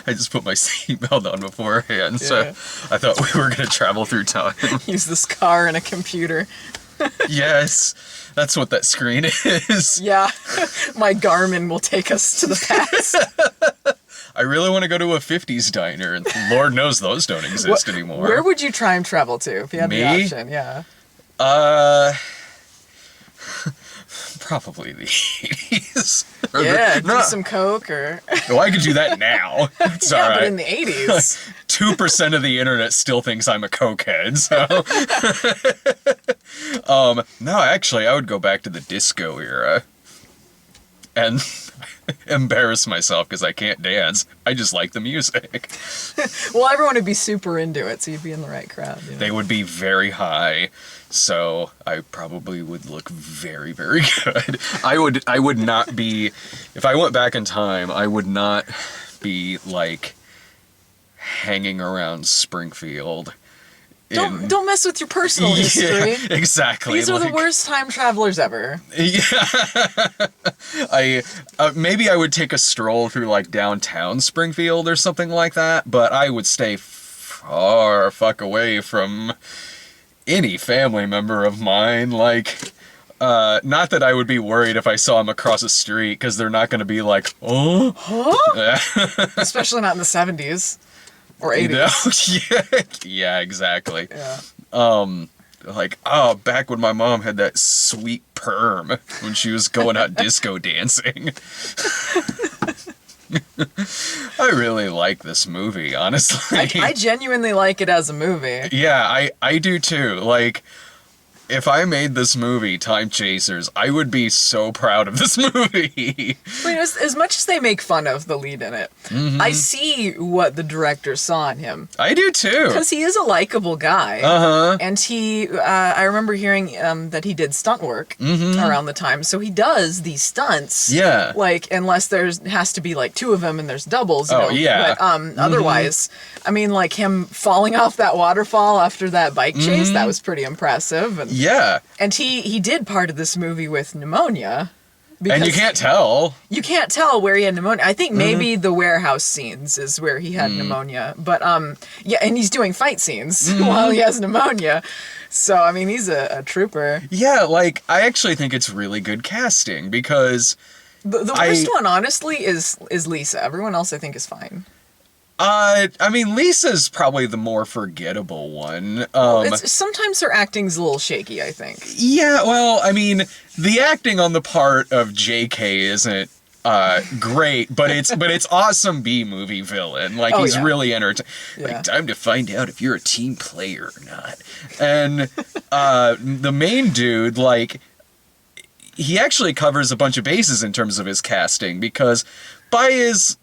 I just put my seatbelt on beforehand, so I thought we were going to travel through time. Use this car and a computer. Yes, that's what that screen is. Yeah, my Garmin will take us to the past. I really want to go to a 50s diner, and Lord knows those don't exist anymore. Where would you time travel to if you had Me? the option? Yeah. Probably the 80s. Do some coke or... Well, I could do that now. It's all right. But in the 80s... 2% of the internet still thinks I'm a cokehead, so... No, actually, I would go back to the disco era. And embarrass myself because I can't dance. I just like the music. Well, everyone would be super into it, so you'd be in the right crowd. You know? They would be very high, so I probably would look very, very good. I would not be, if I went back in time, I would not be, like, hanging around Springfield. Don't mess with your personal history. Exactly. These are the worst time travelers ever. Yeah. Maybe I would take a stroll through like downtown Springfield or something like that, but I would stay fuck away from any family member of mine. Like, not that I would be worried if I saw them across the street, because they're not going to be like, oh? Huh? Especially not in the 70s. Or 80s. Yeah, exactly. Yeah. Like, back when my mom had that sweet perm when she was going out disco dancing. I really like this movie, honestly. I genuinely like it as a movie. Yeah, I do too. Like, if I made this movie, Time Chasers, I would be so proud of this movie. I mean, as much as they make fun of the lead in it, I see what the director saw in him. I do too. Because he is a likable guy. Uh-huh. And he, I remember hearing that he did stunt work around the time. So he does these stunts. Yeah. Like, unless has to be like two of them and there's doubles. You know? Yeah. But otherwise, I mean, like him falling off that waterfall after that bike chase, that was pretty impressive. And yeah. And he did part of this movie with pneumonia. And you can't tell. You can't tell where he had pneumonia. I think maybe the warehouse scenes is where he had pneumonia. But, yeah, and he's doing fight scenes while he has pneumonia. So, I mean, he's a trooper. Yeah, like, I actually think it's really good casting, because... The worst one, honestly, is Lisa. Everyone else, I think, is fine. I mean, Lisa's probably the more forgettable one. Sometimes her acting's a little shaky, I think. Yeah, well, I mean, the acting on the part of JK isn't great, but it's awesome B-movie villain. Like, he's really entertaining. Like, time to find out if you're a team player or not. And the main dude, like, he actually covers a bunch of bases in terms of his casting, because by his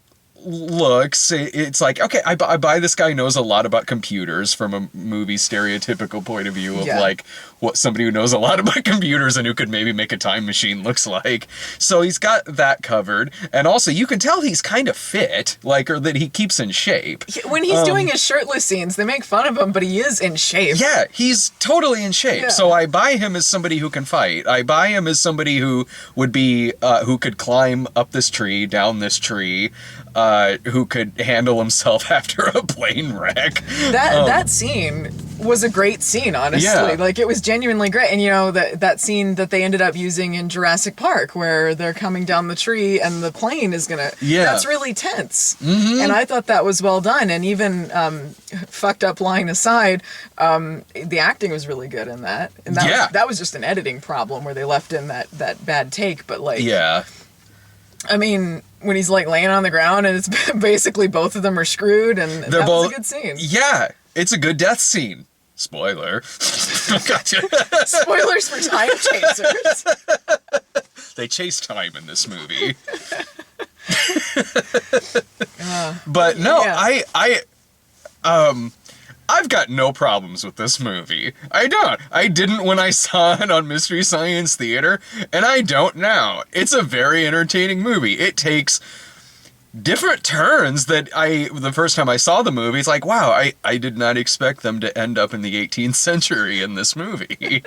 looks, it's like, okay, I buy this guy knows a lot about computers from a movie stereotypical point of view of like what somebody who knows a lot about computers and who could maybe make a time machine looks like. So he's got that covered, and also you can tell he's kind of fit, like, or that he keeps in shape. When he's doing his shirtless scenes, they make fun of him, but he is in shape. Yeah, he's totally in shape. Yeah. So I buy him as somebody who can fight. I buy him as somebody who would be who could climb up this tree, down this tree. Who could handle himself after a plane wreck. That scene was a great scene, honestly. Yeah. Like, it was genuinely great. And, you know, that scene that they ended up using in Jurassic Park, where they're coming down the tree and the plane is gonna... Yeah. That's really tense. And I thought that was well done. And even, fucked up line aside, the acting was really good in that. And that was just an editing problem where they left in that bad take, but, like... Yeah. I mean, when he's, like, laying on the ground and it's basically both of them are screwed, and that was a good scene. Yeah, it's a good death scene. Spoiler. Gotcha. Spoilers for Time Chasers. They chase time in this movie. But no, yeah. I've got no problems with this movie. I don't. I didn't when I saw it on Mystery Science Theater, and I don't now. It's a very entertaining movie. It takes different turns that the first time I saw the movie, it's like, wow, I did not expect them to end up in the 18th century in this movie.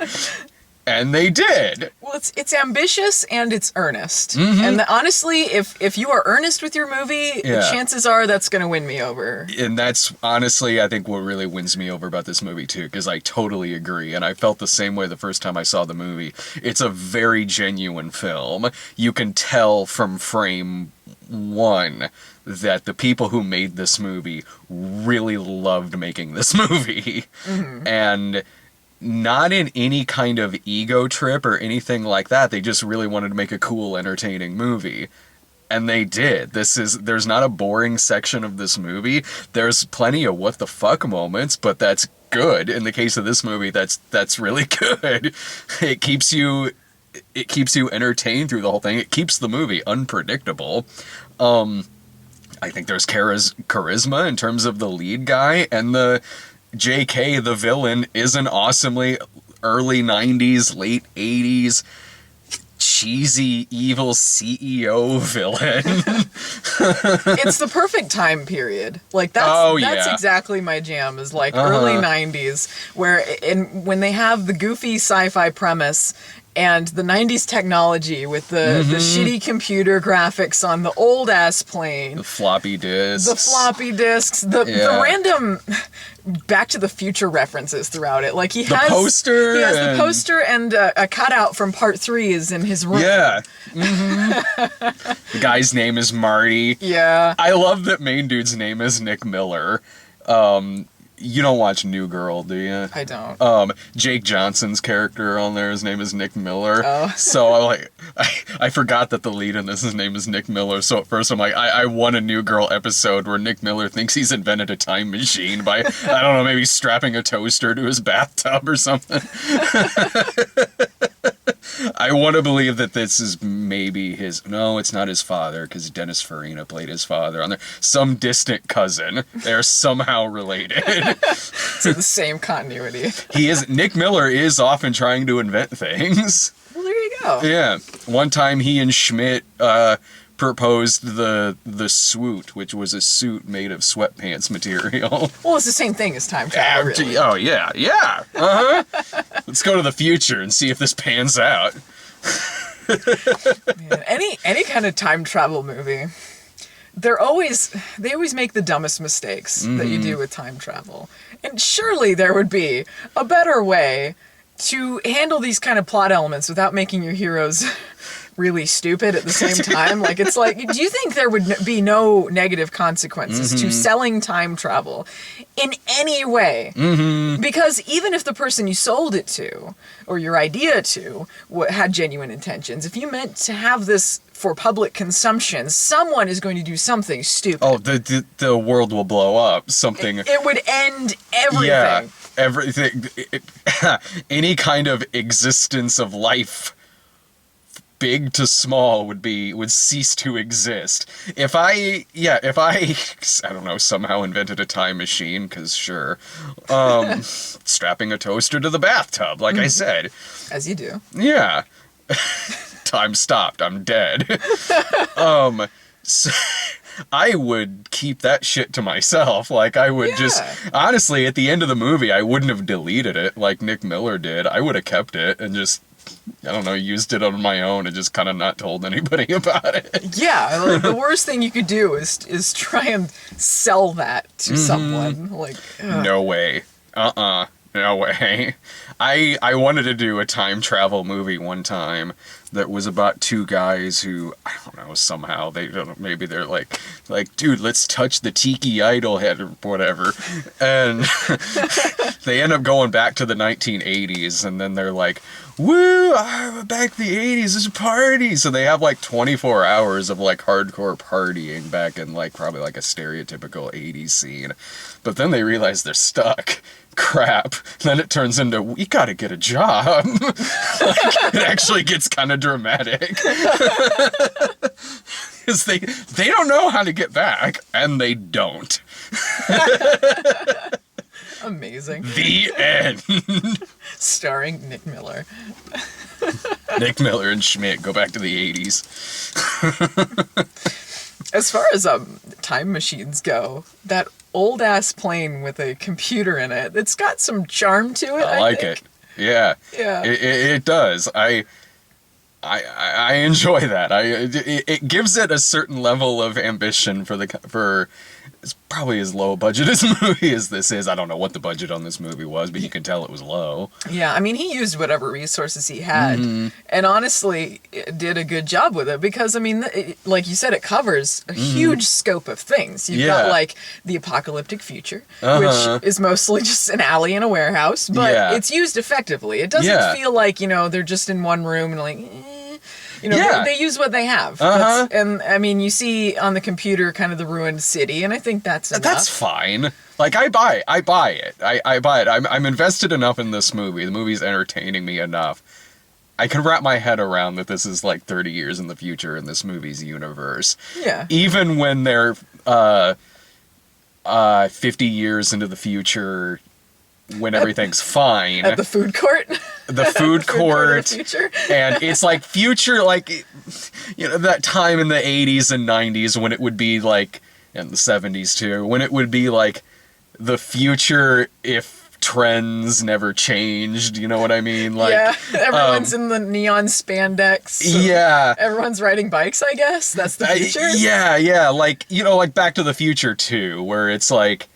And they did. Well, it's ambitious and it's earnest. And honestly, if you are earnest with your movie, the chances are that's going to win me over. And that's honestly, I think, what really wins me over about this movie, too, because I totally agree. And I felt the same way the first time I saw the movie. It's a very genuine film. You can tell from frame one that the people who made this movie really loved making this movie. And not in any kind of ego trip or anything like that. They just really wanted to make a cool, entertaining movie. And they did. There's not a boring section of this movie. There's plenty of what the fuck moments, but that's good. In the case of this movie, that's really good. It keeps you entertained through the whole thing. It keeps the movie unpredictable. I think there's charisma in terms of the lead guy, and the JK, the villain, is an awesomely early 90s, late 80s, cheesy, evil CEO villain. It's the perfect time period. Like, that's exactly my jam, is like early 90s, where when they have the goofy sci-fi premise and the 90s technology with the shitty computer graphics on the old-ass plane. The floppy disks. The random Back to the Future references throughout it. Like, he has the poster and a cutout from Part 3 is in his room. Yeah. The guy's name is Marty. Yeah. I love that main dude's name is Nick Miller. You don't watch New Girl, do you? I don't. Jake Johnson's character on there, his name is Nick Miller. Oh. So I forgot that the lead in this, his name is Nick Miller. So at first I'm like, I want a New Girl episode where Nick Miller thinks he's invented a time machine by, I don't know, maybe strapping a toaster to his bathtub or something. I want to believe that this is maybe no, it's not his father, because Dennis Farina played his father on there. Some distant cousin. They're somehow related. To the same continuity. Nick Miller is often trying to invent things. Well, there you go. Yeah. One time he and Schmidt proposed the swoot, which was a suit made of sweatpants material. Well, it's the same thing as time travel, really. Oh, yeah. Let's go to the future and see if this pans out. Man, any kind of time travel movie, they always make the dumbest mistakes that you do with time travel. And surely there would be a better way to handle these kind of plot elements without making your heroes really stupid at the same time. Like, it's like, do you think there would be no negative consequences to selling time travel in any way? Because even if the person you sold it to, or your idea to, had genuine intentions, if you meant to have this for public consumption, someone is going to do something stupid. Oh, the world will blow up. Something. It would end everything. Yeah, everything. Any kind of existence of life, big to small, would cease to exist. If I don't know, somehow invented a time machine, because sure, strapping a toaster to the bathtub, like I said. As you do. Yeah. Time stopped. I'm dead. So I would keep that shit to myself. Like, I would just, honestly, at the end of the movie, I wouldn't have deleted it like Nick Miller did. I would have kept it and just, I don't know, used it on my own and just kind of not told anybody about it. Yeah, like, the worst thing you could do is try and sell that to someone. Like, no way. No way. I wanted to do a time travel movie one time that was about two guys who, I don't know, somehow they don't know, maybe they're like, dude, let's touch the tiki idol head or whatever. And they end up going back to the 1980s, and then they're like, woo, back to the 80s, this party. So they have like 24 hours of like hardcore partying back in like probably like a stereotypical 80s scene. But then they realize they're stuck. Crap. Then it turns into, we gotta get a job. Like, it actually gets kind of dramatic. Because they don't know how to get back, and they don't. Amazing. The end. Starring Nick Miller. Nick Miller and Schmidt go back to the 80s. As far as time machines go, that old-ass plane with a computer in it, it's got some charm to it, I like it. Yeah. Yeah. It does. I enjoy that. It gives it a certain level of ambition for it's probably as low a budget as a movie as this is. I don't know what the budget on this movie was, but you can tell it was low. Yeah, I mean, he used whatever resources he had, and honestly, did a good job with it because, I mean, like you said, it covers a huge scope of things. You've got, like, the apocalyptic future, which is mostly just an alley and a warehouse, but it's used effectively. It doesn't feel like, you know, they're just in one room and like... You know, they use what they have. And, I mean, you see on the computer kind of the ruined city, and I think that's enough. That's fine. Like, I buy it. I buy it. I'm invested enough in this movie. The movie's entertaining me enough. I can wrap my head around that this is, like, 30 years in the future in this movie's universe. Yeah. Even when they're 50 years into the future... when everything's fine. At the food court? The food court. The future. And it's like future, like, you know, that time in the 80s and 90s when it would be like, and the 70s too, when it would be like the future if trends never changed, you know what I mean? Like, yeah, everyone's in the neon spandex. Yeah. Everyone's riding bikes, I guess. That's the future. Yeah. Like, you know, like Back to the Future too, where it's like,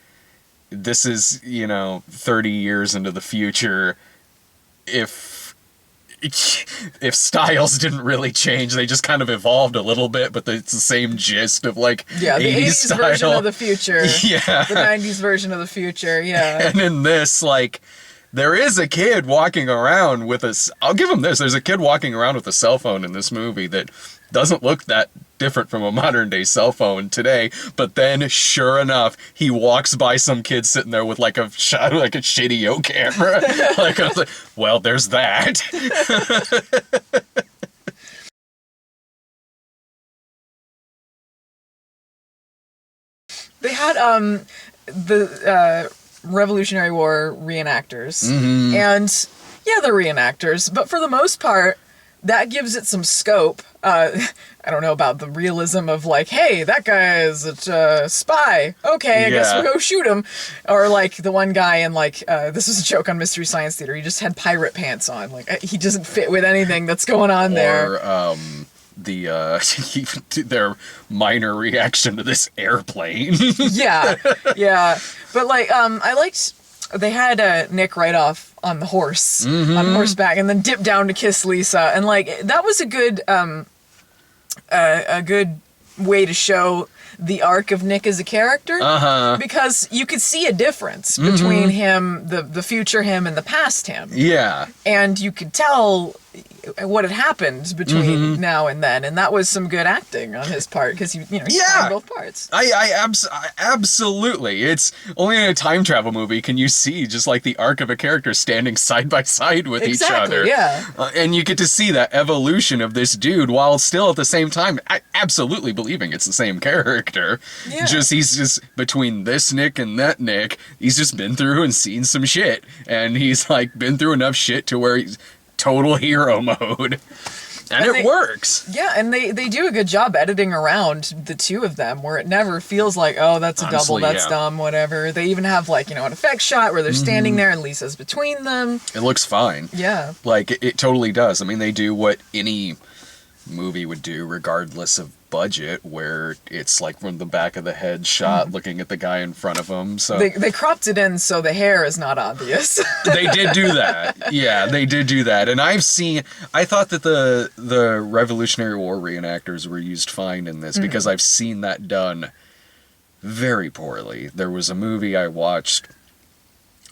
this is, you know, 30 years into the future. If styles didn't really change, they just kind of evolved a little bit, but it's the same gist of like the 80s style. version of the future. Yeah. The 90s version of the future, yeah. And in this, like, there is a kid walking around with I'll give him this, there's a kid walking around with a cell phone in this movie that doesn't look that different from a modern day cell phone today, but then sure enough he walks by some kid sitting there with like a shitty O camera. Like, I was like, well, there's that. They had the Revolutionary War reenactors, and yeah, they're reenactors, but for the most part that gives it some scope. I don't know about the realism of like, hey, that guy is a spy. Okay, I guess we'll go shoot him. Or like the one guy in like, this was a joke on Mystery Science Theater. He just had pirate pants on. Like he doesn't fit with anything that's going on there. Or their minor reaction to this airplane. yeah. But like, I liked. They had Nick ride off on the horse, on horseback, and then dip down to kiss Lisa, and like that was a good way to show the arc of Nick as a character, because you could see a difference between him, the future him, and the past him. Yeah, and you could tell what had happened between now and then, and that was some good acting on his part because he's playing both parts. I absolutely. It's only in a time travel movie can you see just like the arc of a character standing side by side with each other. Yeah, and you get to see that evolution of this dude while still at the same time absolutely believing it's the same character. Yeah. He's just between this Nick and that Nick. He's just been through and seen some shit, and he's like been through enough shit to where he's total hero mode. And it works. Yeah, and they do a good job editing around the two of them where it never feels like, oh, that's a double, that's dumb, whatever. They even have like, an effect shot where they're standing there and Lisa's between them. It looks fine. Yeah. Like, it totally does. I mean, they do what any movie would do regardless of budget, where it's like from the back of the head shot looking at the guy in front of them. So they cropped it in so the hair is not obvious. They did do that. Yeah, they did do that. And I thought that the Revolutionary War reenactors were used fine in this because I've seen that done very poorly. There was a movie I watched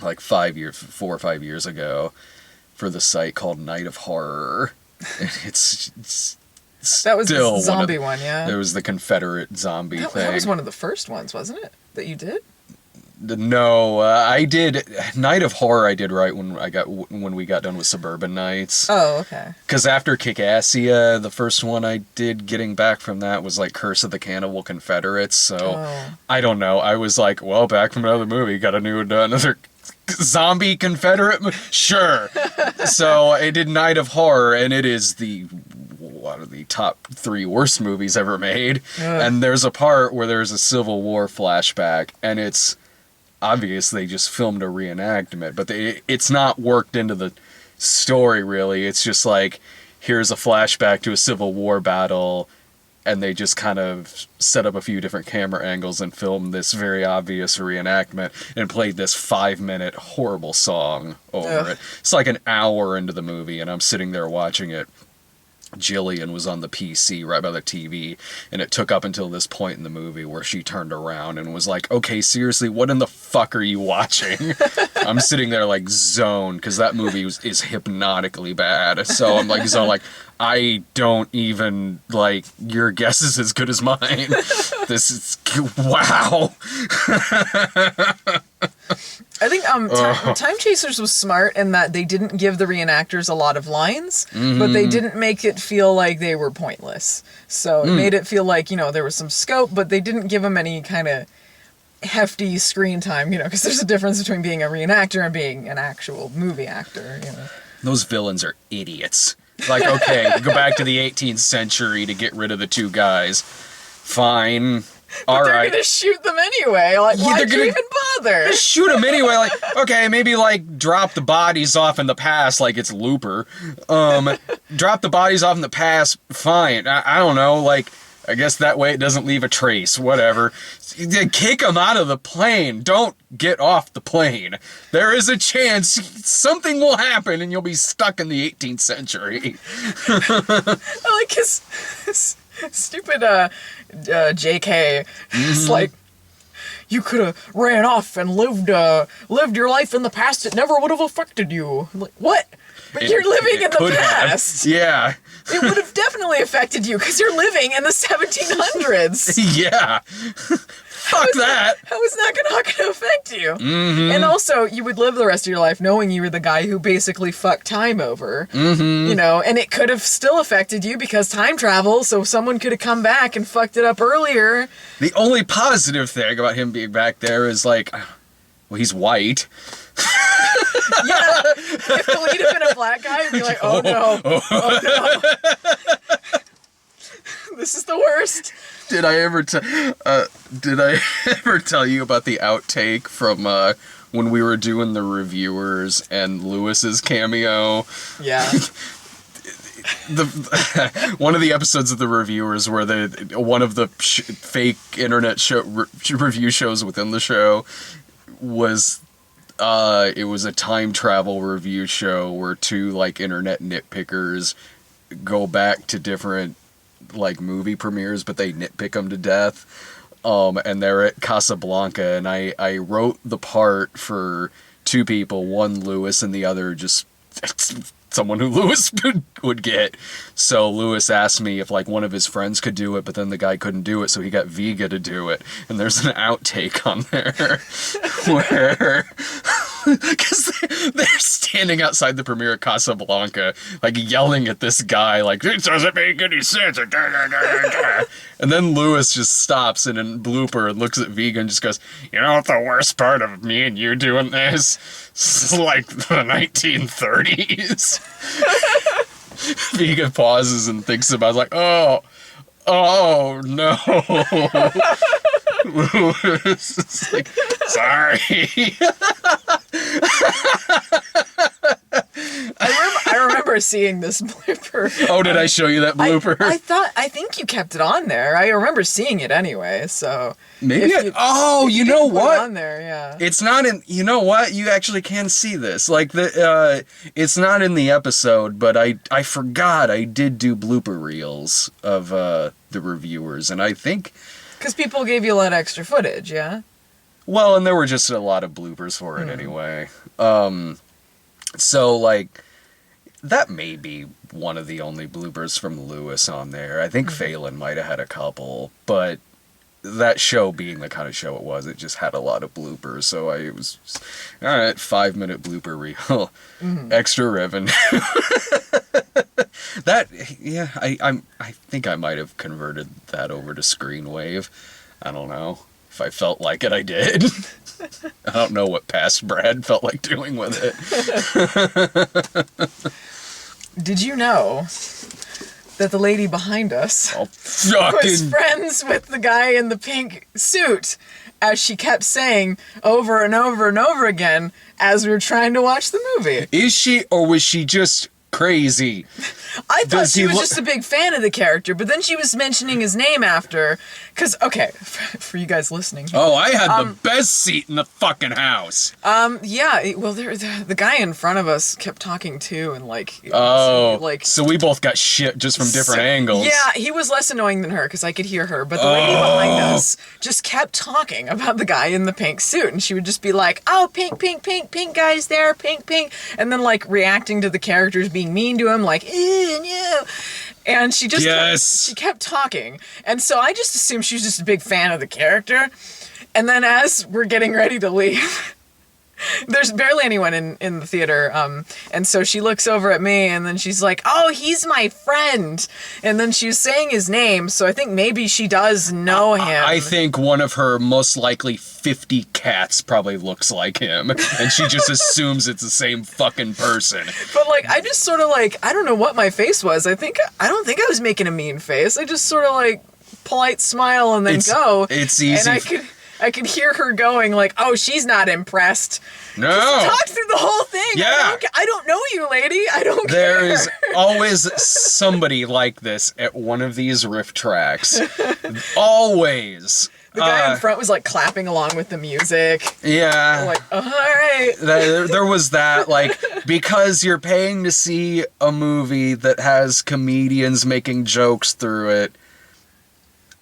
like 4 or 5 years ago for the site called Night of Horror. It's that was the zombie one, yeah. It was the Confederate zombie thing. That was one of the first ones, wasn't it? That you did? No, I did Night of Horror. I did right when we got done with Suburban Nights. Oh, okay. Because after Kick-Assia, the first one I did getting back from that was like Curse of the Cannibal Confederates. So I don't know. I was like, well, back from another movie, got another zombie Confederate. Sure. So I did Night of Horror, and it is one of the top 3 worst movies ever made. And there's a part where there's a Civil War flashback, and it's obvious they just filmed a reenactment, but it's not worked into the story, really. It's just like, here's a flashback to a Civil War battle, and they just kind of set up a few different camera angles and filmed this very obvious reenactment and played this 5-minute horrible song over it. It's like an hour into the movie, and I'm sitting there watching it. Jillian was on the PC right by the TV, and it took up until this point in the movie where she turned around and was like, okay, seriously, what in the fuck are you watching? I'm sitting there like zoned, because that movie is hypnotically bad. So I'm like zoned, like, I don't even, like, your guess is as good as mine. This is, wow. I think Time Chasers was smart in that they didn't give the reenactors a lot of lines, but they didn't make it feel like they were pointless. So it made it feel like, there was some scope, but they didn't give them any kind of hefty screen time, because there's a difference between being a reenactor and being an actual movie actor, Those villains are idiots. Like, okay, go back to the 18th century to get rid of the two guys. Fine. But they're gonna shoot them anyway. Like, why'd you even bother? Just shoot them anyway. Like, okay, maybe like drop the bodies off in the past, like it's Looper. Drop the bodies off in the past. Fine. I don't know. Like, I guess that way it doesn't leave a trace. Whatever. Kick them out of the plane. Don't get off the plane. There is a chance something will happen and you'll be stuck in the 18th century. I like his stupid JK. It's like, you could have ran off and lived your life in the past. It never would have affected you. I'm like, what? But you're living in the past. Yeah. It would have definitely affected you because you're living in the 1700s. Yeah. Fuck that. How is that not going to affect you? Mm-hmm. And also, you would live the rest of your life knowing you were the guy who basically fucked time over. Mm-hmm. And it could have still affected you because time travel, so someone could have come back and fucked it up earlier. The only positive thing about him being back there is like, well, he's white. Yeah, if the lead had been a black guy, I'd be like, oh no. This is the worst. Did I ever tell you about the outtake from when we were doing the reviewers and Lewis's cameo? Yeah. One of the episodes of the reviewers where one of the fake internet review shows within the show was it was a time travel review show where two like internet nitpickers go back to different like movie premieres, but they nitpick them to death. And they're at Casablanca, and I wrote the part for two people, one Lewis and the other just someone who Lewis would get. So Lewis asked me if like one of his friends could do it, but then the guy couldn't do it, so he got Vega to do it. And there's an outtake on there where because they're standing outside the premiere of Casablanca, like yelling at this guy, like, it doesn't make any sense. And then Lewis just stops in a blooper and looks at Vega and just goes, you know what the worst part of me and you doing this? This is like the 1930s. Vega pauses and thinks about it, like, oh no. Lewis is like, sorry. I remember seeing this blooper. Oh, did I show you that blooper? I think you kept it on there. I remember seeing it anyway, so maybe you know what? On there, yeah. It's not in. You know what? You actually can see this. Like it's not in the episode, but I forgot I did do blooper reels of the reviewers, and I think because people gave you a lot of extra footage, yeah. Well, and there were just a lot of bloopers for it anyway. So like that may be one of the only bloopers from Lewis on there. I think Phelan might have had a couple, but that show being the kind of show it was, it just had a lot of bloopers. So it was just, all right, 5-minute blooper reel, extra revenue. That I think I might have converted that over to Screenwave. I don't know. If I felt like it, I did. I don't know what past Brad felt like doing with it. Did you know that the lady behind us fucking was friends with the guy in the pink suit, as she kept saying over and over and over again as we were trying to watch the movie. Is she, or was she just crazy? I thought she was just a big fan of the character, but then she was mentioning his name after. Because, okay, for you guys listening. Oh, I had the best seat in the fucking house. Yeah, well, the guy in front of us kept talking too, and so we both got shit just from different angles. Yeah, he was less annoying than her because I could hear her, but the lady behind us just kept talking about the guy in the pink suit, and she would just be like, "Oh, pink, pink, pink, pink guy's there, pink, pink," and then like reacting to the characters being mean to him, like, "Ew, no." And she just she kept talking, and so I just assumed she was just a big fan of the character. And then as we're getting ready to leave, there's barely anyone in the theater, and so she looks over at me, and then she's like, "Oh, he's my friend," and then she was saying his name, so I think maybe she does know him. I think one of her most likely 50 cats probably looks like him, and she just assumes it's the same fucking person. But like, I just sort of like, I don't know what my face was. I don't think I was making a mean face. I just sort of like polite smile and then go. It's easy. And I could hear her going like, "Oh, she's not impressed." No. She talked through the whole thing. Yeah. I don't know you, lady. I don't care. There is always somebody like this at one of these Rifftrax. Always. The guy in front was like clapping along with the music. Yeah. Like, all right. There was that, like, because you're paying to see a movie that has comedians making jokes through it,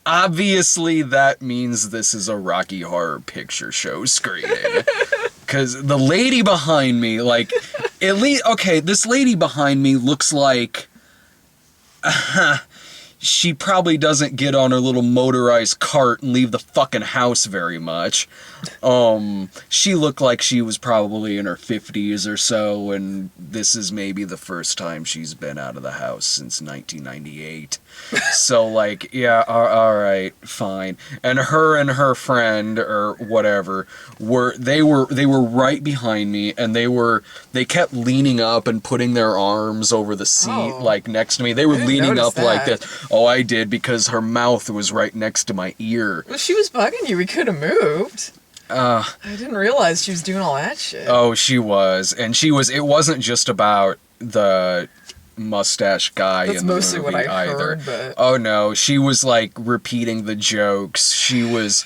obviously that means this is a Rocky Horror Picture Show screening. Because the lady behind me, like, at least, okay, this lady behind me looks like she probably doesn't get on her little motorized cart and leave the fucking house very much. She looked like she was probably in her 50s or so, and this is maybe the first time she's been out of the house since 1998. So, like, yeah, all right, fine. And her friend, or whatever, were right behind me, and they kept leaning up and putting their arms over the seat, like, next to me. They were leaning up like this. Oh, I did, because her mouth was right next to my ear. Well, she was bugging you. We could have moved. I didn't realize she was doing all that shit. Oh, she was. And it wasn't just about the mustache guy in the movie either. That's mostly what I heard, but... Oh, no. She was, like, repeating the jokes. She was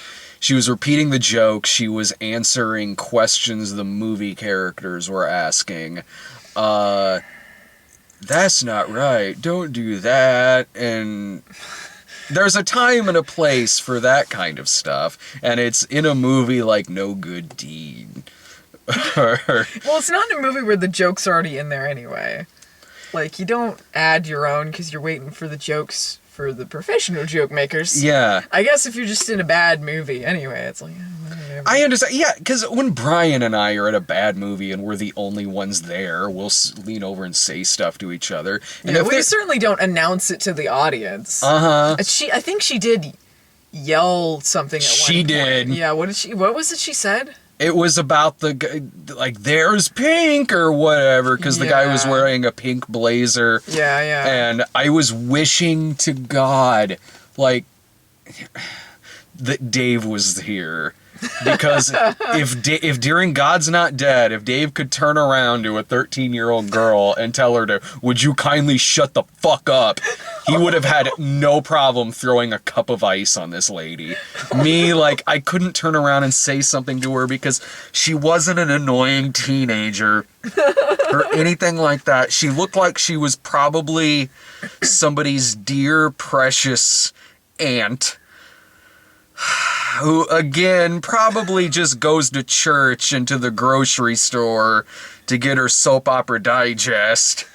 repeating the jokes. She was answering questions the movie characters were asking. That's not right. Don't do that. And there's a time and a place for that kind of stuff. And it's in a movie like No Good Deed. Well, it's not in a movie where the joke's already in there anyway. Like, you don't add your own because you're waiting for the jokes for the professional joke makers. Yeah. I guess if you're just in a bad movie anyway, it's like... whatever. I understand. Yeah, because when Brian and I are at a bad movie and we're the only ones there, we'll lean over and say stuff to each other. And yeah, we certainly don't announce it to the audience. Uh-huh. I think she did yell something at one point. She did. Yeah, what was it she said? It was about the guy, like, there's pink or whatever, because the guy was wearing a pink blazer. Yeah, yeah. And I was wishing to God, like, that Dave was here. Because if during God's Not Dead, if Dave could turn around to a 13-year-old girl and tell her would you kindly shut the fuck up, he would have had no problem throwing a cup of ice on this lady. Me, like, I couldn't turn around and say something to her because she wasn't an annoying teenager or anything like that. She looked like she was probably somebody's dear, precious aunt, who, again, probably just goes to church and to the grocery store to get her soap opera digest,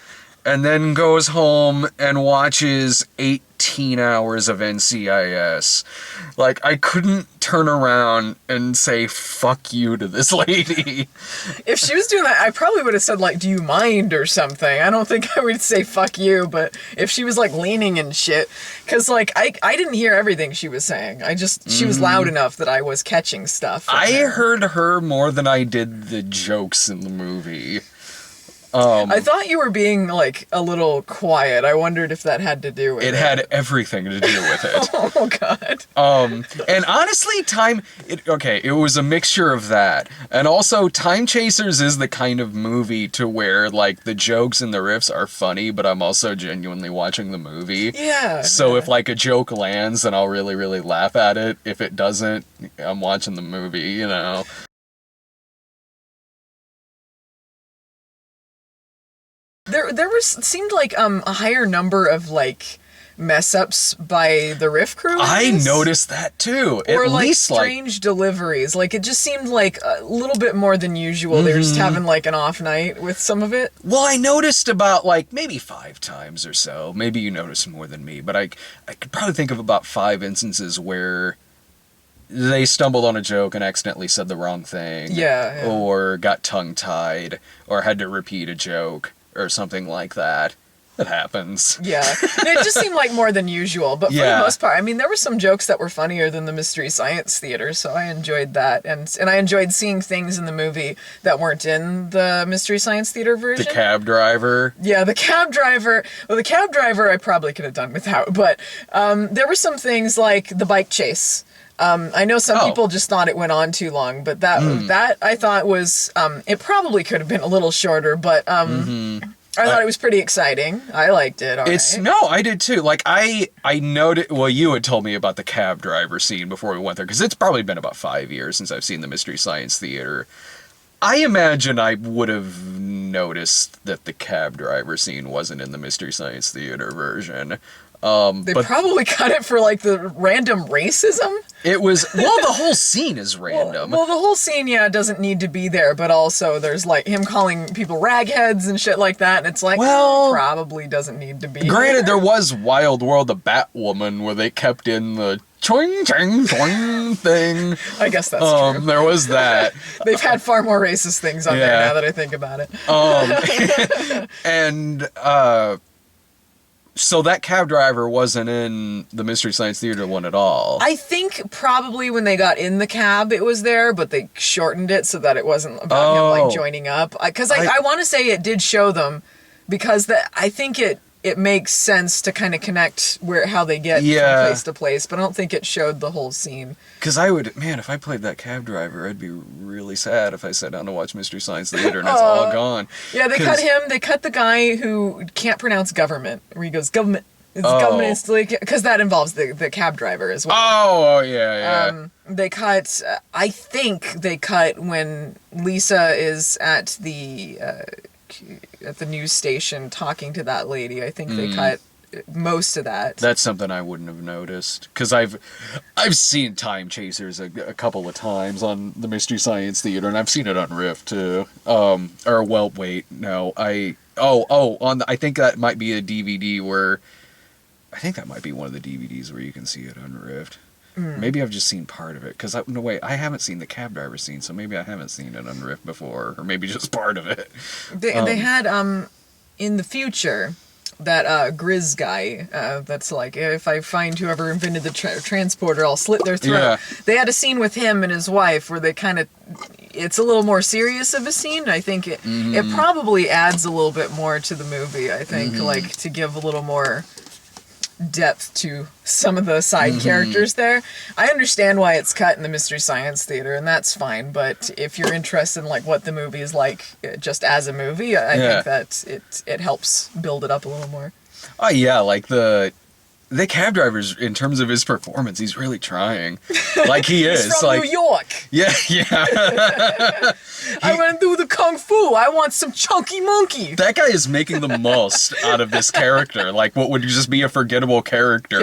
and then goes home and watches 18 hours of NCIS. Like, I couldn't turn around and say fuck you to this lady. If she was doing that, I probably would have said, like, do you mind or something. I don't think I would say fuck you, but if she was, like, leaning and shit, because, like, I didn't hear everything she was saying. She was loud enough that I was catching stuff. I heard her more than I did the jokes in the movie. I thought you were being, like, a little quiet. I wondered if that had to do with it. It had everything to do with it. Oh, God. And honestly, it was a mixture of that. And also, Time Chasers is the kind of movie to where, like, the jokes and the riffs are funny, but I'm also genuinely watching the movie. Yeah. So if, like, a joke lands, then I'll really, really laugh at it. If it doesn't, I'm watching the movie, you know? Seemed like a higher number of, like, mess ups by the riff crew. I noticed that too. Or at like least strange deliveries. Like, it just seemed like a little bit more than usual. They were just having like an off night with some of it. Well, I noticed about like maybe 5 times or so. Maybe you noticed more than me, but I could probably think of about 5 instances where they stumbled on a joke and accidentally said the wrong thing. Yeah. Or got tongue-tied, or had to repeat a joke, or something like that. It happens. Yeah. It just seemed like more than usual. But for the most part, I mean, there were some jokes that were funnier than the Mystery Science Theater, so I enjoyed that. And I enjoyed seeing things in the movie that weren't in the Mystery Science Theater version. The cab driver. Yeah, the cab driver. Well, the cab driver I probably could have done without, but there were some things like the bike chase. I know some people just thought it went on too long, but that I thought was, it probably could have been a little shorter, but I thought it was pretty exciting. I liked it. No, I did too. Like, I noted, well, you had told me about the cab driver scene before we went there, because it's probably been about 5 years since I've seen the Mystery Science Theater. I imagine I would have noticed that the cab driver scene wasn't in the Mystery Science Theater version. They probably cut it for, like, the random racism? It was, well, the whole scene is random. Well, the whole scene, doesn't need to be there, but also there's, like, him calling people ragheads and shit like that, and it's like, probably doesn't need to be Granted, there was Wild World of Batwoman, where they kept in the choing, chang, choing thing. I guess that's true. There was that. They've had far more racist things on there now that I think about it. And, so that cab driver wasn't in the Mystery Science Theater one at all. I think probably when they got in the cab it was there, but they shortened it so that it wasn't about him like joining up. Because I want to say it did show them, because I think it makes sense to kind of connect how they get from place to place, but I don't think it showed the whole scene. Because if I played that cab driver, I'd be really sad if I sat down to watch Mystery Science Theater and it's all gone. Yeah, they cut him. They cut the guy who can't pronounce government, where he goes, government. It's government, because that involves the cab driver as well. Oh, yeah. They cut, I think they cut when Lisa is at the news station talking to that lady. I think they cut most of that. That's something I wouldn't have noticed, because I've seen Time Chasers a couple of times on the Mystery Science Theater, and I've seen it on Riff too. I think that might be a DVD where, I think that might be one of the DVDs where you can see it on Rift. Maybe I've just seen part of it, because I haven't seen the cab driver scene, so maybe I haven't seen it on Rift before, or maybe just part of it. They had in the future that Grizz guy that's like, if I find whoever invented the transporter, I'll slit their throat. Yeah. They had a scene with him and his wife where they kind of, it's a little more serious of a scene. I think it probably adds a little bit more to the movie, I think, like to give a little more depth to some of the side characters there. I understand why it's cut in the Mystery Science Theater, and that's fine, but if you're interested in like what the movie is like just as a movie, I think that it helps build it up a little more. Oh yeah, like the cab driver's, in terms of his performance, he's really trying. Like he is. He's from like, New York. Yeah. I went through the kung fu. I want some chunky monkey. That guy is making the most out of this character. Like what would just be a forgettable character.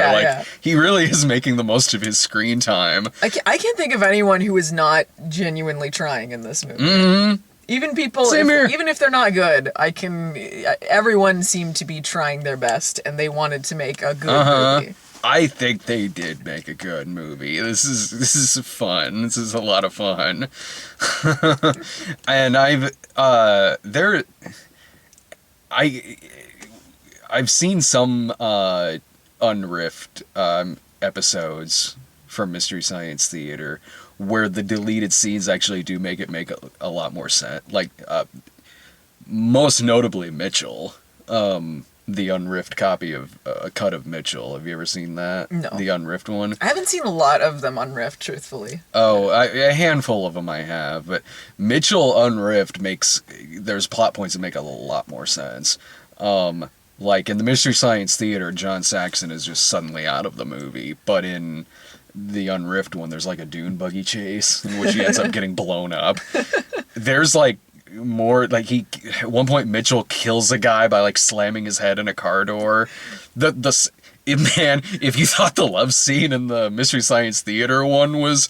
He really is making the most of his screen time. I can't think of anyone who is not genuinely trying in this movie. Even people, even if they're not good, everyone seemed to be trying their best, and they wanted to make a good movie. I think they did make a good movie. This is fun. This is a lot of fun. And I've seen some unriffed episodes from Mystery Science Theater where the deleted scenes actually do make a lot more sense. Like, most notably Mitchell. The unriffed copy of a cut of Mitchell. Have you ever seen that? No. The unriffed one? I haven't seen a lot of them unriffed, truthfully. Oh, a handful of them I have, but Mitchell unriffed there's plot points that make a lot more sense. Like in the Mystery Science Theater, John Saxon is just suddenly out of the movie, but in the unriffed one, there's like a dune buggy chase in which he ends up getting blown up. There's like more, like at one point Mitchell kills a guy by like slamming his head in a car door. Man, if you thought the love scene in the Mystery Science Theater one was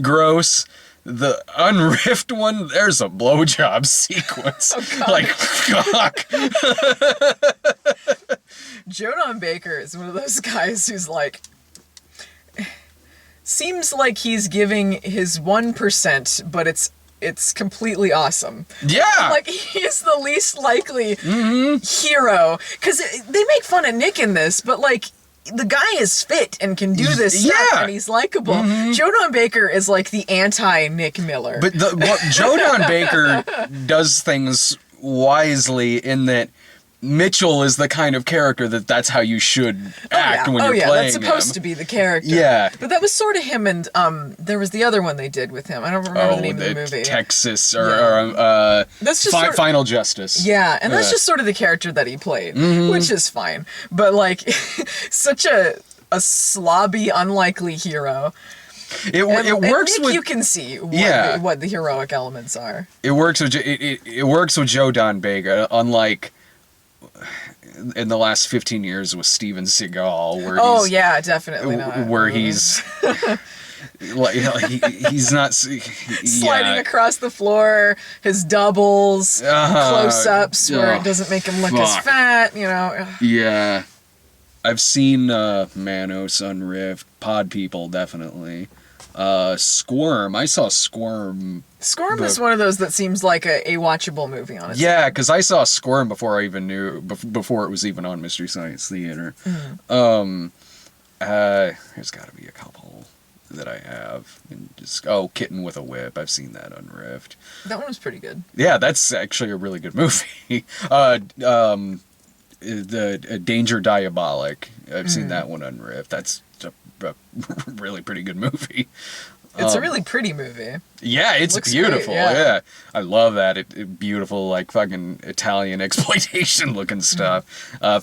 gross, the unriffed one, there's a blowjob sequence. Oh, God. Like, fuck. Joe Don Baker is one of those guys who's like, seems like he's giving his 1%, but it's completely awesome. Yeah. Like, he is the least likely hero. Because they make fun of Nick in this, but, like, the guy is fit and can do this stuff, and he's likable. Joe Don Baker is, like, the anti-Nick Miller. But Joe Don Baker does things wisely in that Mitchell is the kind of character that's how you should act when you're playing that's supposed to be the character. Yeah. But that was sort of him, and there was the other one they did with him. I don't remember the name of the movie. Texas, that's just Final Justice. Yeah, and that's just sort of the character that he played, which is fine. But, like, such a slobby, unlikely hero. It works Nick, with, you can see what the heroic elements are. It works with it works with Joe Don Baker, unlike in the last 15 years with Steven Seagal, where definitely not. Where he's like he's not sliding across the floor, his doubles, close-ups where it doesn't make him look as fat, you know. Yeah, I've seen Manos Unriffed, Pod People definitely. Squirm. I saw Squirm. Squirm is one of those that seems like a watchable movie on its Yeah, because I saw Squirm before I even knew, before it was even on Mystery Science Theater. There's got to be a couple that I have. And Kitten with a Whip. I've seen that unriffed. That one was pretty good. Yeah, that's actually a really good movie. The Danger Diabolic. I've seen that one unriffed. That's a really pretty good movie. It's a really pretty movie. Yeah, it's beautiful. Great, yeah, I love that. It beautiful, like fucking Italian exploitation looking stuff.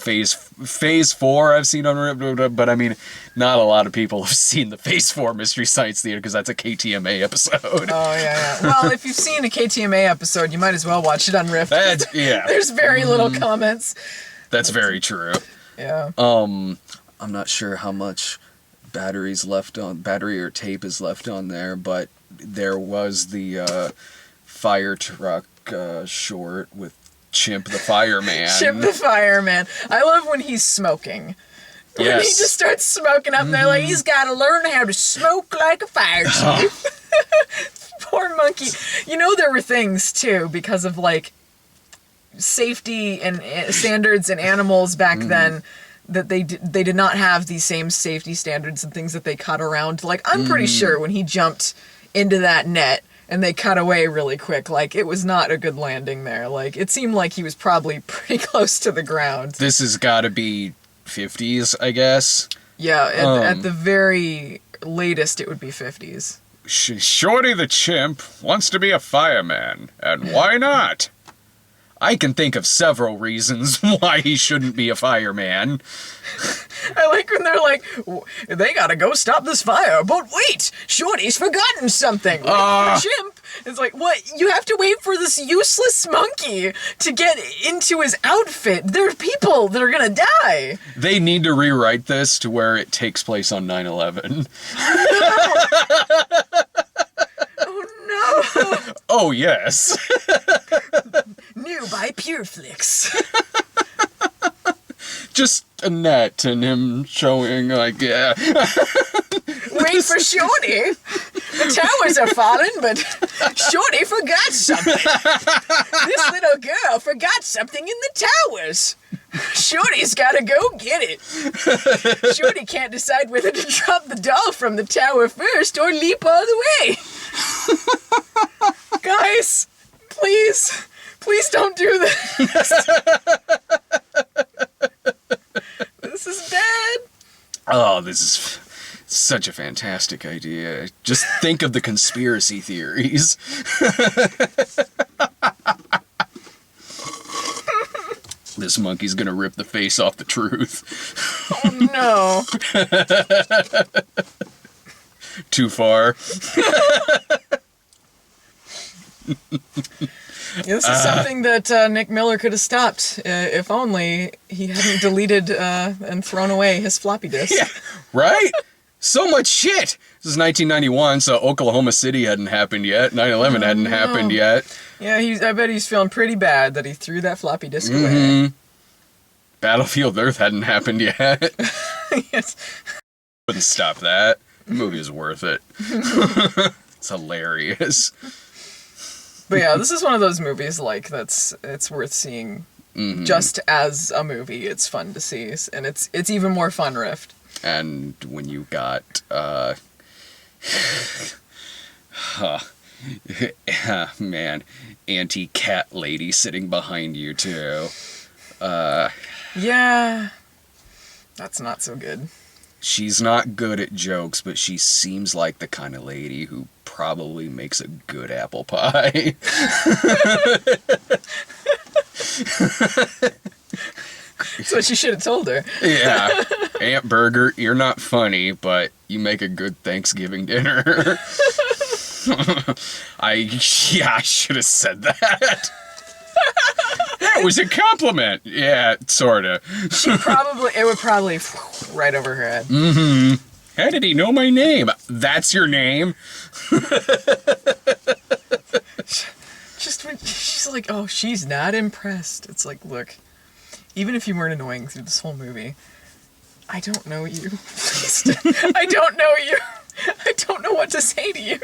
Phase 4 I've seen on, but I mean, not a lot of people have seen the Phase 4 Mystery Science Theater because that's a KTMA episode. Oh yeah. Well, if you've seen a KTMA episode, you might as well watch it unriffed. There's very little comments. That's very true. Yeah. I'm not sure how much battery or tape is left on there, but there was the fire truck short with Chimp the Fireman. Chimp the Fireman. I love when he's smoking. When he just starts smoking up there, like, he's got to learn how to smoke like a fire chief. Poor monkey. You know, there were things, too, because of, like, safety and standards in animals back then, that they did not have these same safety standards and things that they cut around. Like, I'm pretty sure when he jumped into that net and they cut away really quick, like, it was not a good landing there. Like, it seemed like he was probably pretty close to the ground. This has got to be 50s, I guess. Yeah, at the very latest, it would be 50s. Shorty the Chimp wants to be a fireman, and why not? I can think of several reasons why he shouldn't be a fireman. I like when they're like, they gotta go stop this fire, but wait, Shorty's forgotten something. Chimp. It's like, what? You have to wait for this useless monkey to get into his outfit. There are people that are gonna die. They need to rewrite this to where it takes place on 9/11. Oh no! Oh yes. New by Pureflix. Just a net and him showing like, yeah. Wait for Shorty. The towers are falling, but Shorty forgot something. This little girl forgot something in the towers. Shorty's gotta go get it. Shorty can't decide whether to drop the doll from the tower first or leap all the way. Guys, please don't do this. This is bad. Oh, this is such a fantastic idea. Just think of the conspiracy theories. This monkey's gonna rip the face off the truth. Oh no. Too far. This is something that Nick Miller could have stopped if only he hadn't deleted and thrown away his floppy disk. Yeah, right? So much shit! This is 1991, so Oklahoma City hadn't happened yet. 9/11 hadn't happened yet. Yeah, I bet he's feeling pretty bad that he threw that floppy disk away. Battlefield Earth hadn't happened yet. Yes. Wouldn't stop that. The movie is worth it. It's hilarious. But yeah, this is one of those movies it's worth seeing just as a movie. It's fun to see, and it's even more fun riffed. And when you got man, anti-cat lady sitting behind you too. Yeah, that's not so good. She's not good at jokes, but she seems like the kind of lady who probably makes a good apple pie. That's what you should have told her. Yeah. Aunt Burger, you're not funny, but you make a good Thanksgiving dinner. I should have said that. That was a compliment. Yeah, sorta. It would probably right over her head. Mm-hmm. How did he know my name? That's your name? Just when she's like, oh, she's not impressed. It's like, look, even if you weren't annoying through this whole movie, I don't know you. I don't know you. I don't know what to say to you.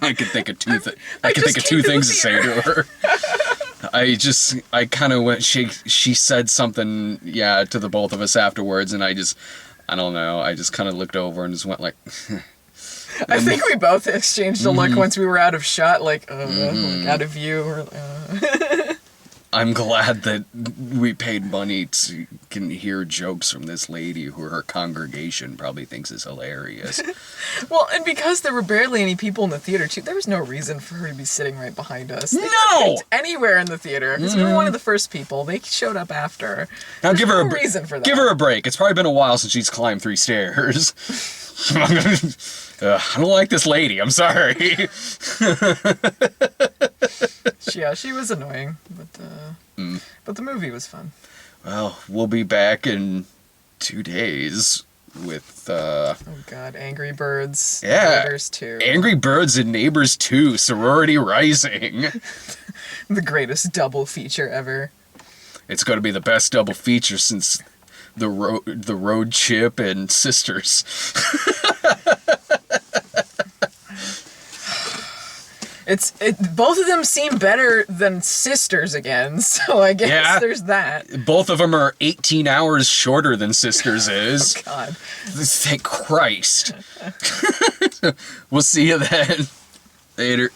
I could think of two things to say to her. I kind of went, she said something, to the both of us afterwards, and I don't know, I just kind of looked over and just went like... I think we both exchanged a look once we were out of shot, like out of view. Or, I'm glad that we paid money to can hear jokes from this lady who her congregation probably thinks is hilarious. Well, and because there were barely any people in the theater, too, there was no reason for her to be sitting right behind us. They No! Anywhere in the theater, because we were one of the first people. They showed up after. Now There's no reason for that. Give her a break. It's probably been a while since she's climbed 3 stairs. I don't like this lady. I'm sorry. Yeah, she was annoying, but the movie was fun. Well, we'll be back in 2 days with oh god, Angry Birds. Yeah, Neighbors 2. Angry Birds and Neighbors 2, Sorority Rising. The greatest double feature ever. It's going to be the best double feature since the road chip and Sisters. Both of them seem better than Sisters again, so I guess there's that. Both of them are 18 hours shorter than Sisters is. Oh god. Thank Christ. We'll see you then. Later.